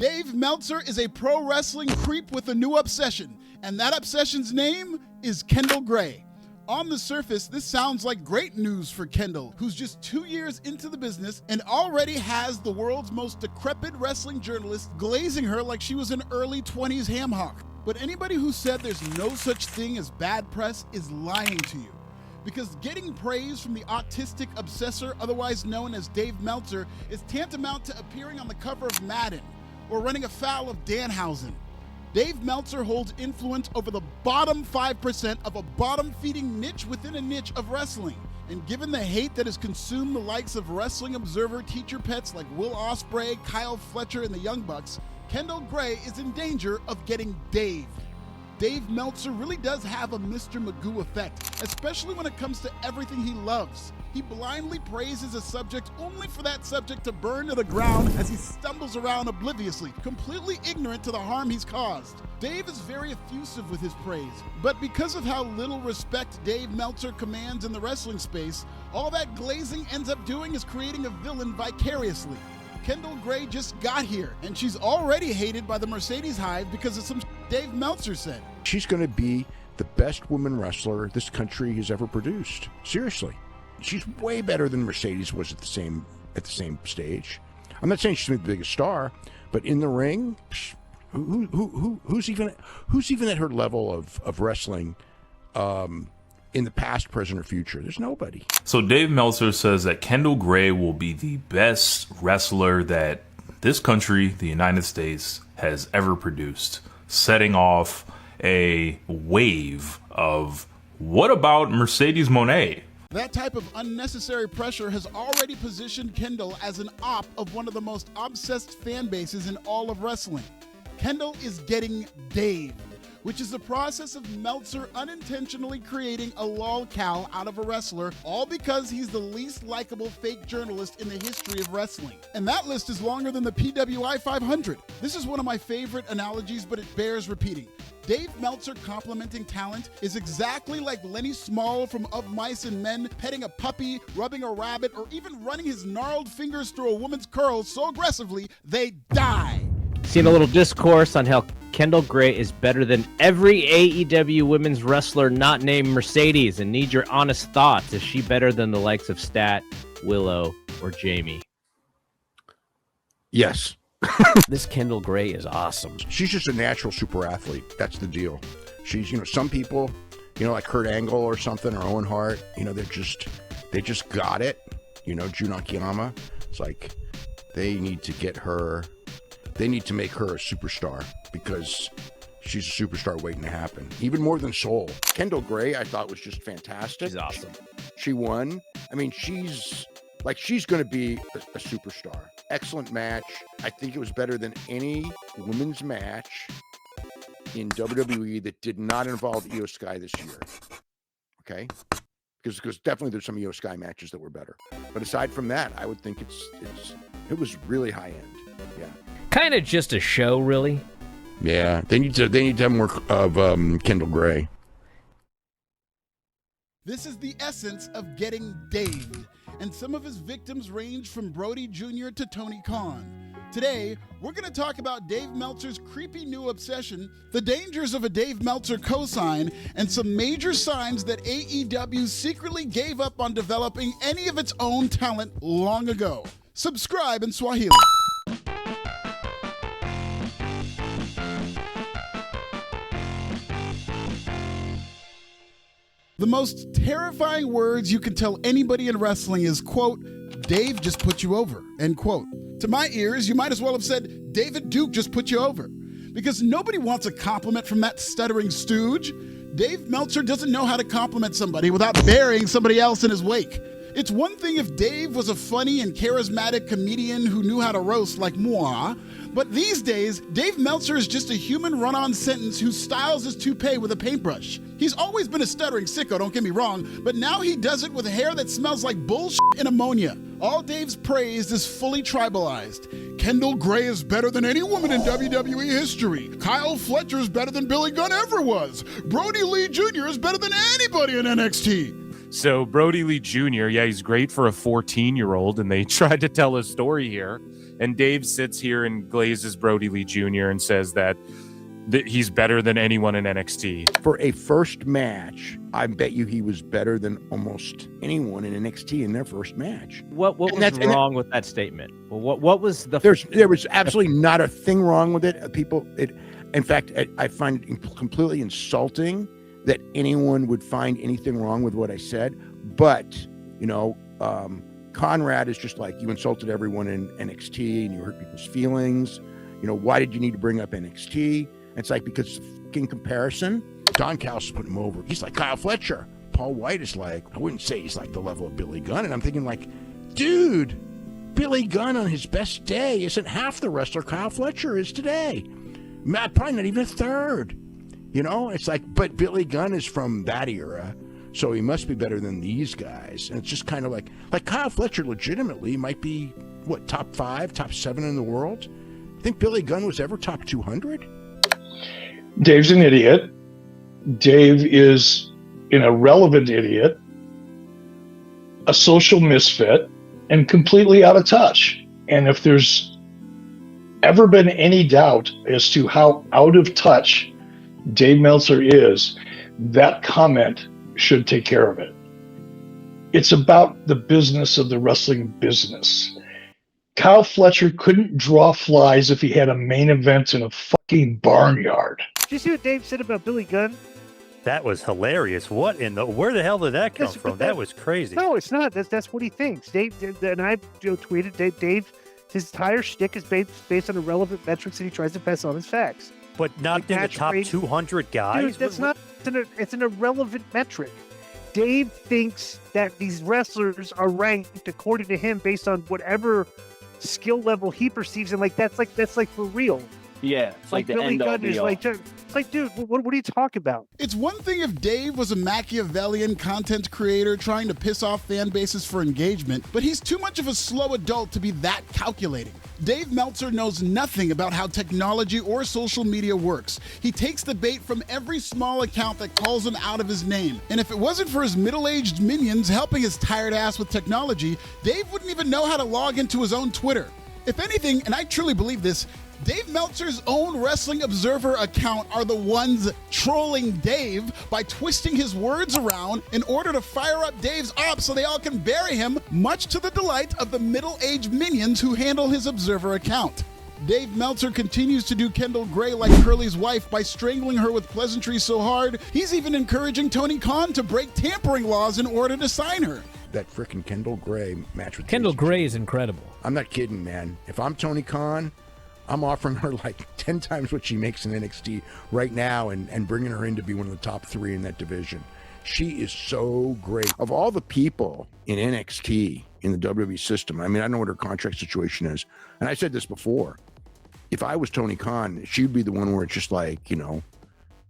Dave Meltzer is a pro wrestling creep with a new obsession, and that obsession's name is Kendal Grey. On the surface, this sounds like great news for Kendal, who's just 2 years into the business and already has the world's most decrepit wrestling journalist glazing her like she was an early 20s hamhock. But anybody who said there's no such thing as bad press is lying to you. Because getting praise from the autistic obsessor, otherwise known as Dave Meltzer, is tantamount to appearing on the cover of Madden or running afoul of Danhousen. Dave Meltzer holds influence over the bottom 5% of a bottom-feeding niche within a niche of wrestling. And given the hate that has consumed the likes of Wrestling Observer teacher pets like Will Ospreay, Kyle Fletcher, and the Young Bucks, Kendal Grey is in danger of getting Daved. Dave Meltzer really does have a Mr. Magoo effect, especially when it comes to everything he loves. He blindly praises a subject only for that subject to burn to the ground as he stumbles around obliviously, completely ignorant to the harm he's caused. Dave is very effusive with his praise, but because of how little respect Dave Meltzer commands in the wrestling space, all that glazing ends up doing is creating a villain vicariously. Kendal Grey just got here, and she's already hated by the Mercedes Hive because of some Dave Meltzer said. She's going to be the best woman wrestler this country has ever produced. Seriously. She's way better than Mercedes was at the same stage. I'm not saying she's the biggest star, but in the ring, who's even at her level of wrestling in the past, present, or future? There's nobody. So Dave Meltzer says that Kendal Grey will be the best wrestler that this country, the United States, has ever produced, setting off a wave of what about Mercedes Mone? That type of unnecessary pressure has already positioned Kendal as an op of one of the most obsessed fan bases in all of wrestling. Kendal is getting Dave, which is the process of Meltzer unintentionally creating a lolcow out of a wrestler, all because he's the least likable fake journalist in the history of wrestling. And that list is longer than the PWI 500. This is one of my favorite analogies, but it bears repeating. Dave Meltzer complimenting talent is exactly like Lenny Small from Of Mice and Men petting a puppy, rubbing a rabbit, or even running his gnarled fingers through a woman's curls so aggressively they die. Seen a little discourse on how Kendal Grey is better than every AEW women's wrestler not named Mercedes, and need your honest thoughts. Is she better than the likes of Stat, Willow, or Jamie? Yes. This Kendal Grey is awesome. She's just a natural super athlete. That's the deal. She's, some people, like Kurt Angle or something, or Owen Hart, they just got it. Jun Akiyama. It's like they need to get her. They need to make her a superstar because she's a superstar waiting to happen. Even more than Soul. Kendal Grey, I thought, was just fantastic. She's awesome. She won. I mean, she's going to be a superstar. Excellent match. I think it was better than any women's match in WWE that did not involve Io Sky this year. Okay? Because definitely there's some Io Sky matches that were better. But aside from that, I would think it was really high end. Yeah. Kind of just a show, really. Yeah, they need to have more of Kendal Grey. This is the essence of getting Daved, and some of his victims range from Brodie Jr. to Tony Khan. Today, we're going to talk about Dave Meltzer's creepy new obsession, the dangers of a Dave Meltzer cosign, and some major signs that AEW secretly gave up on developing any of its own talent long ago. Subscribe in Swahili. The most terrifying words you can tell anybody in wrestling is, quote, Dave just put you over, end quote. To my ears, you might as well have said, David Duke just put you over. Because nobody wants a compliment from that stuttering stooge. Dave Meltzer doesn't know how to compliment somebody without burying somebody else in his wake. It's one thing if Dave was a funny and charismatic comedian who knew how to roast like moi, but these days, Dave Meltzer is just a human run-on sentence who styles his toupee with a paintbrush. He's always been a stuttering sicko, don't get me wrong, but now he does it with hair that smells like bullshit and ammonia. All Dave's praise is fully tribalized. Kendal Grey is better than any woman in WWE history. Kyle Fletcher is better than Billy Gunn ever was. Brodie Lee Jr. is better than anybody in NXT. So Brodie Lee Jr., yeah, he's great for a 14-year-old, and they tried to tell a story here. And Dave sits here and glazes Brodie Lee Jr. and says that he's better than anyone in NXT. For a first match, I bet you he was better than almost anyone in NXT in their first match. What was wrong with that statement? Well, what was the? There was absolutely not a thing wrong with it. In fact, I find it completely insulting that anyone would find anything wrong with what I said. But Conrad is just like, you insulted everyone in NXT and you hurt people's feelings. Why did you need to bring up NXT? It's like, because it's a fucking comparison. Don Callis put him over. He's like Kyle Fletcher. Paul White is like, I wouldn't say he's like the level of Billy Gunn. And I'm thinking like, dude, Billy Gunn on his best day isn't half the wrestler Kyle Fletcher is today. Probably not even a third. It's like, but Billy Gunn is from that era, so he must be better than these guys. And it's just kind of like Kyle Fletcher legitimately might be, top 5, top 7 in the world? Think Billy Gunn was ever top 200? Dave's an idiot. Dave is an irrelevant idiot, a social misfit, and completely out of touch. And if there's ever been any doubt as to how out of touch Dave Meltzer is, that comment should take care of it. It's about the business of the wrestling business. Kyle Fletcher couldn't draw flies if he had a main event in a fucking barnyard. Did you see what Dave said about Billy Gunn? That was hilarious. Where the hell did that come from? That was crazy. No, it's not. That's what he thinks. Dave, and I tweeted, Dave, his entire shtick is based on irrelevant metrics and he tries to pass on his facts. But not in the top 200 guys? Dude, it's an irrelevant metric. Dave thinks that these wrestlers are ranked according to him based on whatever skill level he perceives, and that's like for real. Yeah, it's like the Billy end all Gunn be is all. like, it's like, dude, what are you talking about? It's one thing if Dave was a Machiavellian content creator trying to piss off fan bases for engagement, but he's too much of a slow adult to be that calculating. Dave Meltzer knows nothing about how technology or social media works. He takes the bait from every small account that calls him out of his name. And if it wasn't for his middle-aged minions helping his tired ass with technology, Dave wouldn't even know how to log into his own Twitter. If anything, and I truly believe this, Dave Meltzer's own Wrestling Observer account are the ones trolling Dave by twisting his words around in order to fire up Dave's ops so they all can bury him, much to the delight of the middle-aged minions who handle his Observer account. Dave Meltzer continues to do Kendal Grey like Curly's wife by strangling her with pleasantries so hard, he's even encouraging Tony Khan to break tampering laws in order to sign her. That frickin' Kendal Grey match with Kendal Grey is incredible. I'm not kidding, man. If I'm Tony Khan, I'm offering her like 10 times what she makes in NXT right now and bringing her in to be one of the top 3 in that division. She is so great. Of all the people in NXT, in the WWE system, I mean, I know what her contract situation is. And I said this before. If I was Tony Khan, she'd be the one where it's just like,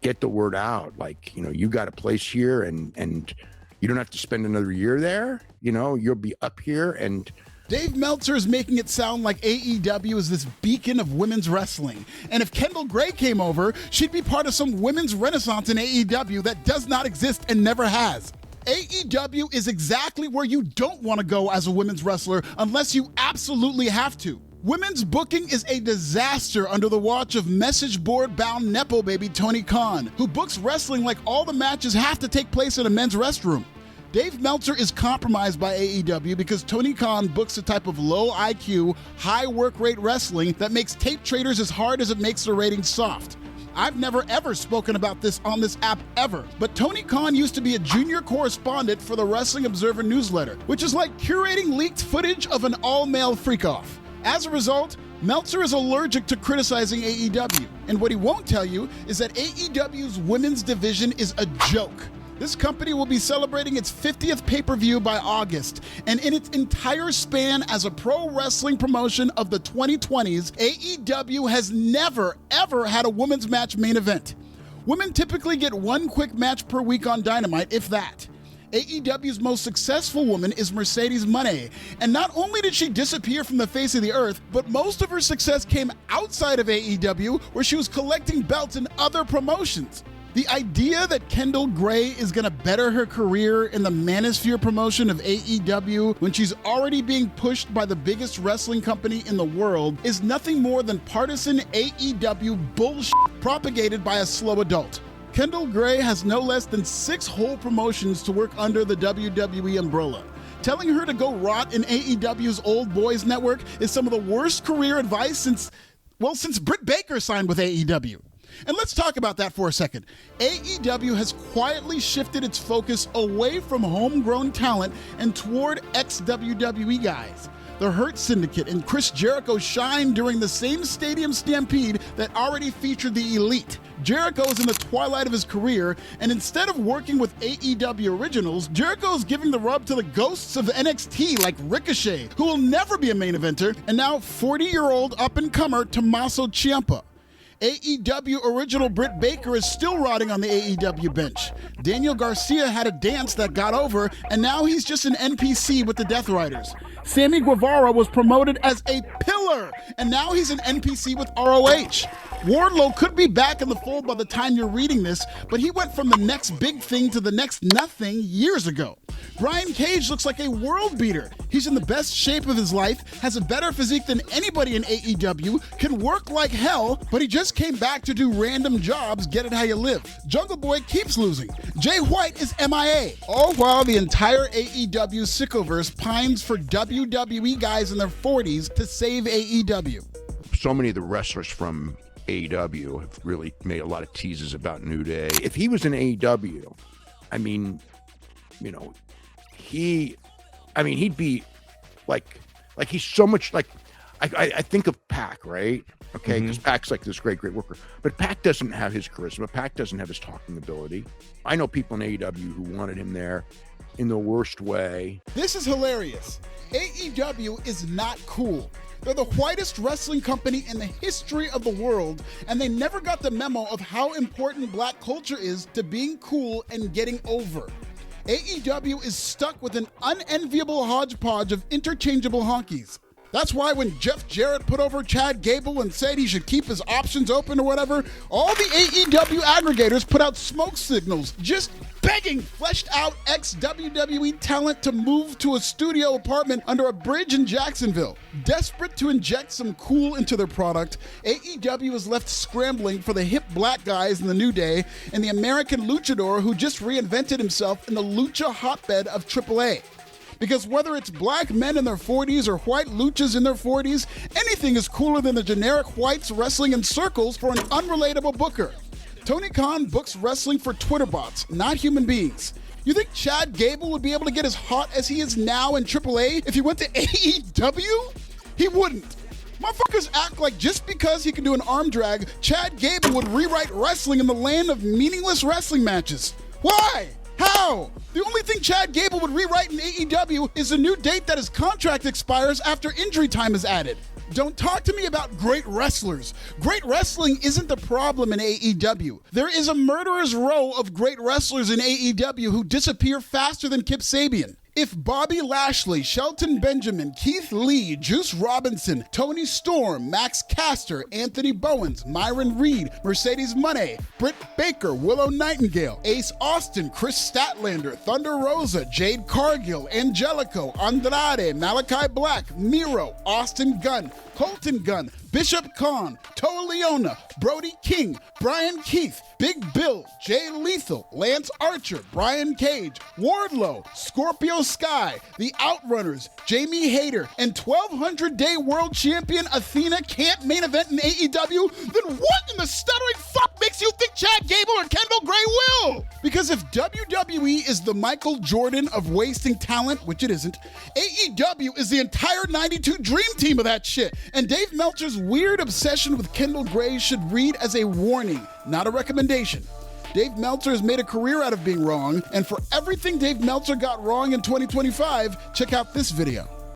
get the word out. Like, you got a place here and you don't have to spend another year there. You'll be up here. And Dave Meltzer is making it sound like AEW is this beacon of women's wrestling. And if Kendal Grey came over, she'd be part of some women's renaissance in AEW that does not exist and never has. AEW is exactly where you don't want to go as a women's wrestler unless you absolutely have to. Women's booking is a disaster under the watch of message board bound Nepo baby Tony Khan, who books wrestling like all the matches have to take place in a men's restroom. Dave Meltzer is compromised by AEW because Tony Khan books a type of low IQ, high work rate wrestling that makes tape traders as hard as it makes the ratings soft. I've never ever spoken about this on this app ever, but Tony Khan used to be a junior correspondent for the Wrestling Observer newsletter, which is like curating leaked footage of an all-male freak-off. As a result, Meltzer is allergic to criticizing AEW, and what he won't tell you is that AEW's women's division is a joke. This company will be celebrating its 50th pay-per-view by August, and in its entire span as a pro wrestling promotion of the 2020s, AEW has never, ever had a women's match main event. Women typically get one quick match per week on Dynamite, if that. AEW's most successful woman is Mercedes Mone, and not only did she disappear from the face of the earth, but most of her success came outside of AEW, where she was collecting belts in other promotions. The idea that Kendal Grey is going to better her career in the manosphere promotion of AEW when she's already being pushed by the biggest wrestling company in the world is nothing more than partisan AEW bullshit propagated by a slow adult. Kendal Grey has no less than 6 whole promotions to work under the WWE umbrella. Telling her to go rot in AEW's Old Boys Network is some of the worst career advice since Britt Baker signed with AEW. And let's talk about that for a second. AEW has quietly shifted its focus away from homegrown talent and toward ex-WWE guys. The Hurt Syndicate and Chris Jericho shined during the same stadium stampede that already featured the Elite. Jericho is in the twilight of his career, and instead of working with AEW originals, Jericho is giving the rub to the ghosts of NXT like Ricochet, who will never be a main eventer, and now 40-year-old up-and-comer Tommaso Ciampa. AEW original Britt Baker is still rotting on the AEW bench. Daniel Garcia had a dance that got over, and now he's just an NPC with the Death Riders. Sammy Guevara was promoted as a pillar, and now he's an NPC with ROH. Wardlow could be back in the fold by the time you're reading this, but he went from the next big thing to the next nothing years ago. Brian Cage looks like a world beater. He's in the best shape of his life, has a better physique than anybody in AEW, can work like hell, but he just came back to do random jobs, get it how you live. Jungle Boy keeps losing. Jay White is MIA, all while the entire AEW sickoverse pines for WWE guys in their 40s to save AEW. So many of the wrestlers from AEW have really made a lot of teases about New Day. If he was in AEW, I mean, you know, he'd be like he's so much like, I think of Pac, right? Okay, because Pac's like this great worker, but Pac doesn't have his charisma. Pac doesn't have his talking ability. I know people in AEW who wanted him there in the worst way. This is hilarious. AEW is not cool. They're the whitest wrestling company in the history of the world, and they never got the memo of how important black culture is to being cool and getting over. AEW is stuck with an unenviable hodgepodge of interchangeable honkies. That's why when Jeff Jarrett put over Chad Gable and said he should keep his options open or whatever, all the AEW aggregators put out smoke signals, just begging fleshed out ex-WWE talent to move to a studio apartment under a bridge in Jacksonville. Desperate to inject some cool into their product, AEW is left scrambling for the hip black guys in the New Day and the American luchador who just reinvented himself in the lucha hotbed of AAA. Because whether it's black men in their 40s or white luchas in their 40s, anything is cooler than the generic whites wrestling in circles for an unrelatable booker. Tony Khan books wrestling for Twitter bots, not human beings. You think Chad Gable would be able to get as hot as he is now in AAA if he went to AEW? He wouldn't. Motherfuckers act like just because he can do an arm drag, Chad Gable would rewrite wrestling in the land of meaningless wrestling matches. Why? How? The only thing Chad Gable would rewrite in AEW is a new date that his contract expires after injury time is added. Don't talk to me about great wrestlers. Great wrestling isn't the problem in AEW. There is a murderer's row of great wrestlers in AEW who disappear faster than Kip Sabian. If Bobby Lashley, Shelton Benjamin, Keith Lee, Juice Robinson, Tony Storm, Max Caster, Anthony Bowens, Myron Reed, Mercedes Mone, Britt Baker, Willow Nightingale, Ace Austin, Chris Statlander, Thunder Rosa, Jade Cargill, Angelico, Andrade, Malachi Black, Miro, Austin Gunn, Colton Gunn, Bishop Khan, Toa Leona, Brodie King, Brian Keith, Big Bill, Jay Lethal, Lance Archer, Brian Cage, Wardlow, Scorpio Sky, The Outrunners, Jamie Hayter, and 1,200-day world champion Athena can't main event in AEW, then what in the stuttering fuck makes you think Chad Gable or Kendal Grey will? Because if WWE is the Michael Jordan of wasting talent, which it isn't, AEW is the entire 92 Dream Team of that shit. And Dave Meltzer's weird obsession with Kendal Grey should read as a warning, not a recommendation. Dave Meltzer has made a career out of being wrong, and for everything Dave Meltzer got wrong in 2025, check out this video.